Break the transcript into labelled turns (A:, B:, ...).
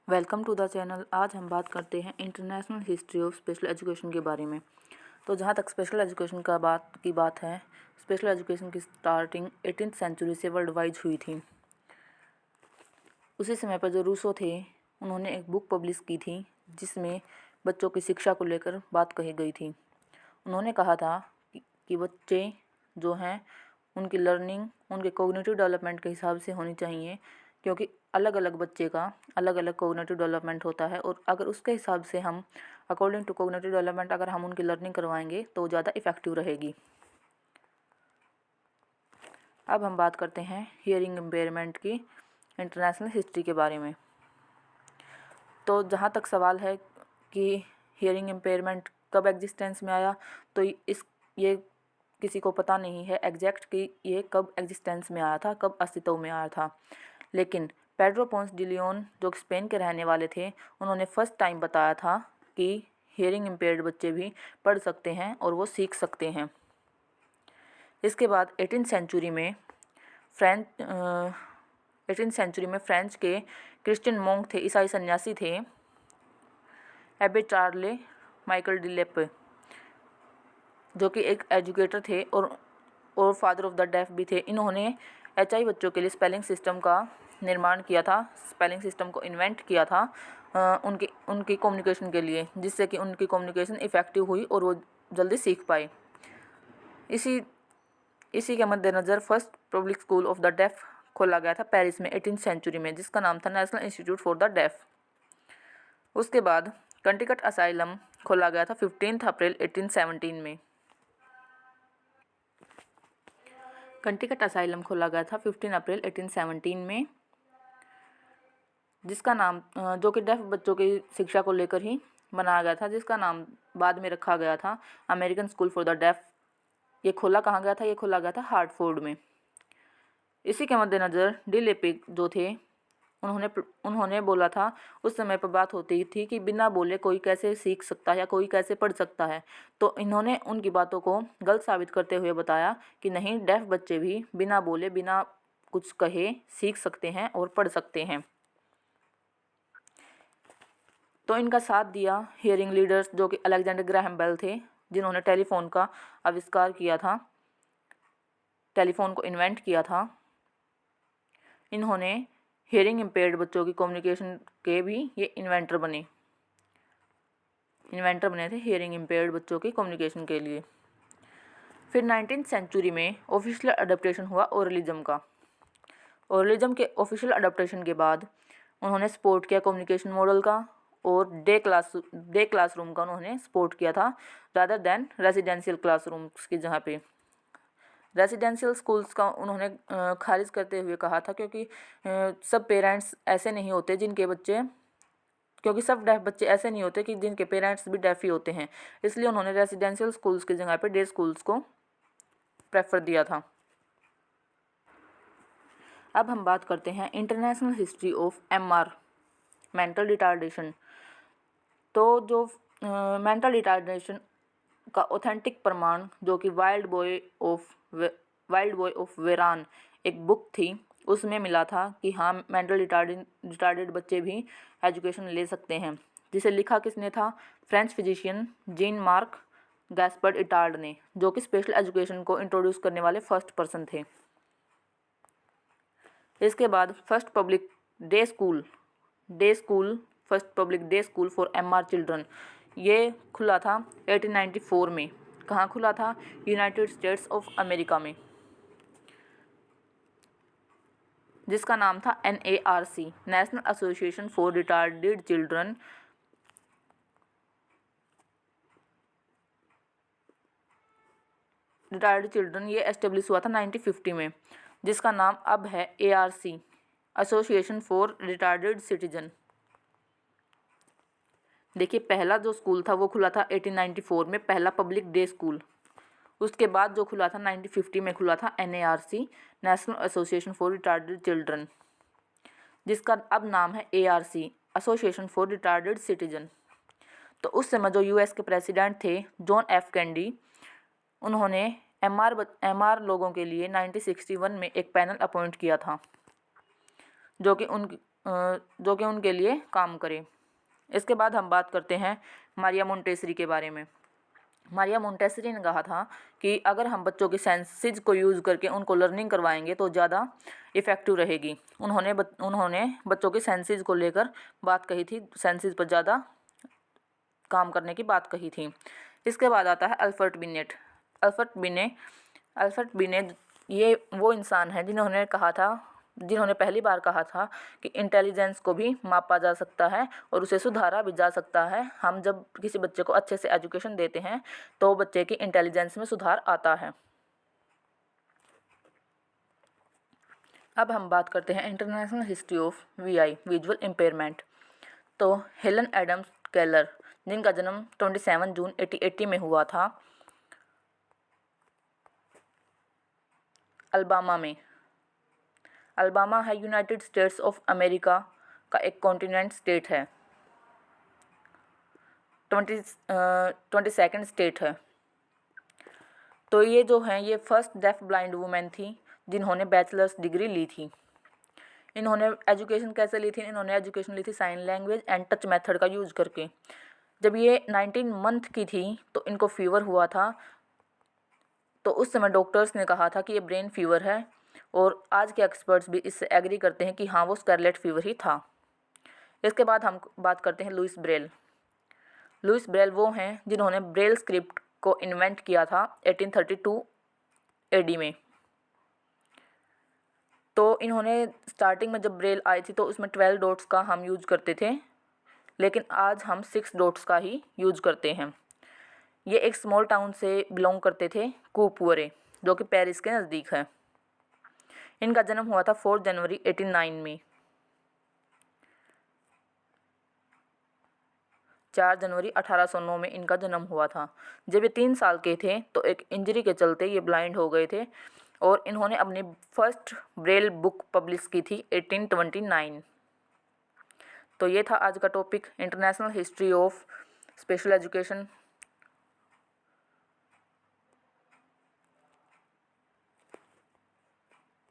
A: Welcome to the channel. आज हम बात करते हैं international history of special education के बारे में। तो जहाँ तक स्पेशल एजुकेशन की बात है, स्पेशल एजुकेशन की स्टार्टिंग 18th सेंचुरी से वर्ल्ड वाइड हुई थी। उसी समय पर जो रूसो थे, उन्होंने एक बुक पब्लिश की थी जिसमें बच्चों की शिक्षा को लेकर बात कही गई थी। उन्होंने कहा था कि बच्चे जो हैं उनकी लर्निंग उनके कोग्निटिव डेवलपमेंट के हिसाब से होनी चाहिए, क्योंकि अलग अलग बच्चे का अलग अलग कोग्निटिव डेवलपमेंट होता है और अगर उसके हिसाब से हम अकॉर्डिंग टू कोग्निटिव डेवलपमेंट अगर हम उनकी लर्निंग करवाएंगे तो ज़्यादा इफ़ेक्टिव रहेगी। अब हम बात करते हैं हियरिंग इम्पेयरमेंट की इंटरनेशनल हिस्ट्री के बारे में। तो जहाँ तक सवाल है कि हियरिंग इम्पेयरमेंट कब एग्जिस्टेंस में आया, तो ये किसी को पता नहीं है एग्जैक्ट कि ये कब एग्जिस्टेंस में आया था, कब अस्तित्व में आया था। लेकिन पेड्रो पोंस डी लियोन जो स्पेन के रहने वाले थे, उन्होंने फर्स्ट टाइम बताया था कि हियरिंग इम्पेयर्ड बच्चे भी पढ़ सकते हैं और वो सीख सकते हैं। इसके बाद 18th सेंचुरी में फ्रेंच के क्रिश्चियन मोंक थे, ईसाई सन्यासी थे, एबे चार्ले माइकल डिलेप, जो कि एक एजुकेटर थे और फादर ऑफ द डेफ भी थे। इन्होंने एचआई बच्चों के लिए स्पेलिंग सिस्टम का निर्माण किया था, स्पेलिंग सिस्टम को इन्वेंट किया था उनकी कम्युनिकेशन के लिए, जिससे कि उनकी कम्युनिकेशन इफ़ेक्टिव हुई और वो जल्दी सीख पाए। इसी के मद्देनज़र first public school of the deaf खोला गया था पेरिस में 18th सेंचुरी में, जिसका नाम था National Institute for the Deaf. उसके बाद कंटिकट असाइलम खोला गया था 15 अप्रैल 1817 में। कंटिकट असाइलम खोला गया था 15 अप्रैल 1817 में, जिसका नाम जो कि डेफ बच्चों की शिक्षा को लेकर ही बनाया गया था, जिसका नाम बाद में रखा गया था American School for the Deaf. ये खोला कहाँ गया था? ये खोला गया था हार्टफोर्ड में। इसी के मद्देनज़र डी लेपिक जो थे, उन्होंने बोला था, उस समय पर बात होती थी कि बिना बोले कोई कैसे सीख सकता है या कोई कैसे पढ़ सकता है। तो इन्होंने उनकी बातों को गलत साबित करते हुए बताया कि नहीं, डेफ बच्चे भी बिना बोले बिना कुछ कहे सीख सकते हैं और पढ़ सकते हैं। तो इनका साथ दिया हियरिंग लीडर्स जो कि अलेक्जेंडर ग्राहम बेल थे, जिन्होंने टेलीफोन का आविष्कार किया था, टेलीफोन को इन्वेंट किया था। इन्होंने हियरिंग इम्पेयर्ड बच्चों की कम्युनिकेशन के भी ये इन्वेंटर बने थे हियरिंग इम्पेयर्ड बच्चों की कम्युनिकेशन के लिए। फिर 19th सेंचुरी में ऑफिशियल अडेप्टेशन हुआ ओरलिज्म का। ओरलिज्म के ऑफिशियल अडेप्टेशन के बाद उन्होंने सपोर्ट किया कम्युनिकेशन मॉडल का और डे क्लासरूम का उन्होंने सपोर्ट किया था, रादर देन रेजिडेंशियल क्लासरूम्स की जगह पे। रेजिडेंशियल स्कूल्स का उन्होंने खारिज करते हुए कहा था, क्योंकि सब पेरेंट्स ऐसे नहीं होते क्योंकि सब डेफ बच्चे ऐसे नहीं होते कि जिनके पेरेंट्स भी डेफ ही होते हैं। इसलिए उन्होंने रेजिडेंशियल स्कूल्स की जगह पे डे स्कूल्स को प्रेफर दिया था। अब हम बात करते हैं international history of MR, mental retardation. तो जो मेंटल रिटार्डेशन का ऑथेंटिक प्रमाण जो कि वाइल्ड बॉय ऑफ वेरान एक बुक थी, उसमें मिला था कि हाँ, मेंटल रिटार्डेड बच्चे भी एजुकेशन ले सकते हैं, जिसे लिखा किसने था? French physician gene mark Gaspard Etard ने, जो कि स्पेशल एजुकेशन को इंट्रोड्यूस करने वाले फर्स्ट पर्सन थे। इसके बाद first public day school for MR children, ये खुला था 1894 में। कहाँ खुला था? यूनाइटेड स्टेट्स ऑफ अमेरिका में, जिसका नाम था NARC, national association for retarded children. ये एस्टेब्लिश हुआ था 1950 में, जिसका नाम अब है ARC, association for retarded citizen. देखिए, पहला जो स्कूल था वो खुला था 1894 में, पहला पब्लिक डे स्कूल। उसके बाद जो खुला था 1950 में खुला था NARC, national association for retarded children, जिसका अब नाम है ARC, association for retarded citizen. तो उस समय जो US के प्रेसिडेंट थे जॉन F कैंडी, उन्होंने MR लोगों के लिए 1961 में एक पैनल अपॉइंट किया था, जो कि जो कि उनके लिए काम करे। इसके बाद हम बात करते हैं मारिया मोंटेसरी के बारे में। मारिया मोंटेसरी ने कहा था कि अगर हम बच्चों के सेंसेस को यूज़ करके उनको लर्निंग करवाएंगे तो ज़्यादा इफ़ेक्टिव रहेगी। उन्होंने बच्चों के सेंसेस को लेकर बात कही थी, सेंसेस पर ज़्यादा काम करने की बात कही थी। इसके बाद आता है अल्फ्रेड बिनेट। अल्फ्रेड बिनेट ये वो इंसान है जिन्होंने पहली बार कहा था कि इंटेलिजेंस को भी मापा जा सकता है और उसे सुधारा भी जा सकता है। हम जब किसी बच्चे को अच्छे से एजुकेशन देते हैं तो बच्चे की इंटेलिजेंस में सुधार आता है। अब हम बात करते हैं international history of VI, visual impairment. तो हेलन एडम्स केलर, जिनका जन्म 27 जून 1880 में हुआ था अल्बामा में। अल्बामा है यूनाइटेड स्टेट्स ऑफ अमेरिका का एक कॉन्टिनेंट स्टेट है, 22nd स्टेट है। तो ये जो हैं ये फर्स्ट डेफ ब्लाइंड वुमेन थी जिन्होंने बैचलर्स डिग्री ली थी। इन्होंने एजुकेशन कैसे ली थी? इन्होंने एजुकेशन ली थी sign language and touch method का यूज़ करके। जब ये 19 मंथ की थी तो इनको फीवर हुआ था, तो उस समय डॉक्टर्स ने कहा था कि ये ब्रेन फीवर है, और आज के एक्सपर्ट्स भी इससे एग्री करते हैं कि हाँ वो स्कारलेट फीवर ही था। इसके बाद हम बात करते हैं लुइस ब्रेल। लुइस ब्रेल वो हैं जिन्होंने ब्रेल स्क्रिप्ट को इन्वेंट किया था 1832 AD में। तो इन्होंने स्टार्टिंग में जब ब्रेल आई थी तो उसमें 12 डॉट्स का हम यूज करते थे, लेकिन आज हम 6 डॉट्स का ही यूज करते हैं। ये एक स्मॉल टाउन से बिलोंग करते थे, कूपुअरे, जो कि पेरिस के नज़दीक है। इनका जन्म हुआ था 4 जनवरी 1809 में। 4 जनवरी 1809 में इनका जन्म हुआ था। जब ये 3 साल के थे तो एक इंजरी के चलते ये ब्लाइंड हो गए थे, और इन्होंने अपनी फर्स्ट ब्रेल बुक पब्लिश की थी 1829। तो ये था आज का topic, international history of special education.